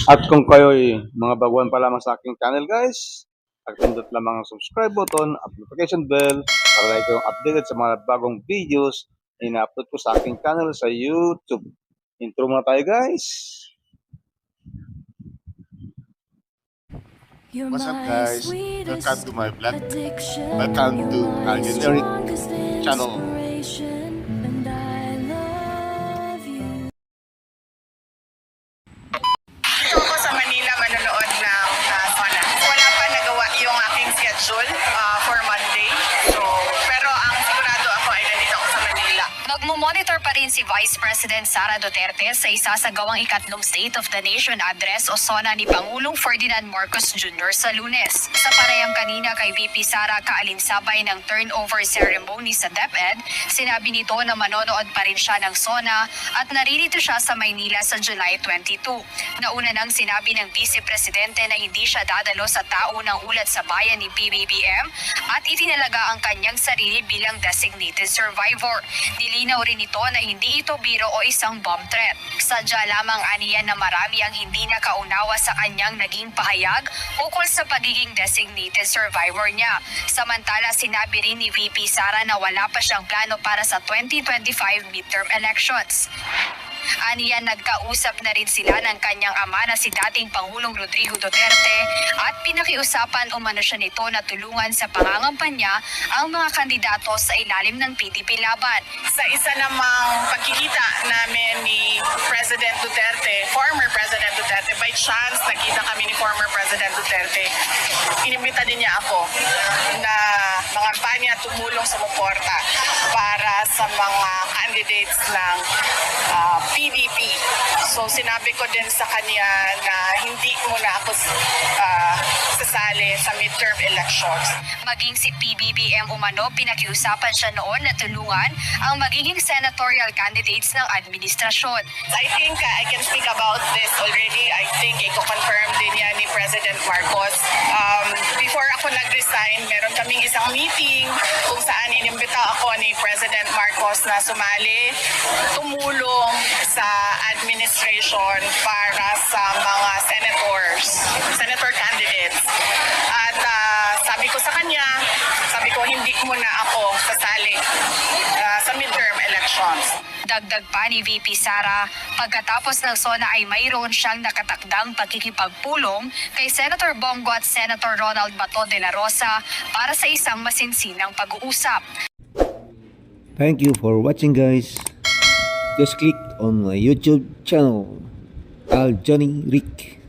At kung kayo'y mga baguhan pa lamang sa aking channel guys, pag-pindot lamang ang subscribe button at notification bell para lagi kayong updated sa mga bagong videos na ina-upload ko sa aking channel sa YouTube. Intro muna tayo guys. What's up guys? Welcome to my vlog. Welcome to Alvin Lyric channel. Dito ako sa Manila manonood ng Sona. Wala pa nagawa yung aking schedule for Monday. So, pero ang sigurado ako ay nandito ako sa Manila. Magmumonitor pa rin si Vice President Sara Duterte sa isasagawang ikatlong State of the Nation Address o SONA ni Pangulong Ferdinand Marcos Jr. sa Lunes. Sa panayam kanina kay VP Sara kaalinsabay ng turnover ceremony sa DepEd, sinabi nito na manonood pa rin siya ng SONA at naririto siya sa Maynila sa July 22. Nauna nang sinabi ng Vice Presidente na hindi siya dadalo sa tao ng ulat sa bayan ni PBBM at itinalaga ang kanyang sarili bilang designated survivor. Nilinaw rin ito na hindi ito biro o isang bomb threat. Sadya lamang aniya na marami ang hindi nakaunawa sa kanyang naging pahayag ukol sa pagiging designated survivor niya. Samantala, sinabi rin ni VP Sara na wala pa siyang plano para sa 2025 midterm elections. Aniya, nagkausap na rin sila ng kanyang ama na si dating Pangulong Rodrigo Duterte at pinakiusapan umano siya nito na tulungan sa pangangampanya ang mga kandidato sa ilalim ng PDP laban. Sa isa namang pagkikita namin ni President Duterte, former President Duterte, by chance nakita kami ni former President Duterte, inimbita din niya ako na mangampanya, tumulong sa suporta para sa mga candidates ng PDP. So sinabi ko din sa kanya na hindi muna ako sasali sa midterm elections. Maging si PBBM umano, pinakiusapan siya noon na tulungan ang magiging senatorial candidates ng administrasyon. I think I can speak about this already. I think i-confirm din yan ni President Marcos. Before ako nag-resign, meron kaming isang meeting kung saan inimbita ako ni President Marcos na sumali, tumulong sa administration para sa mga senator candidates. At sabi ko sa kanya, hindi muna ako sasali sa midterm elections. Dagdag pa ni VP Sara, pagkatapos ng SONA ay mayroon siyang nakatakdang pagkikipagpulong kay Senator Bongo at Senator Ronald Bato de la Rosa para sa isang masinsinang pag-uusap. Thank you for watching guys. Just click on my YouTube channel, Al Johnny Rick.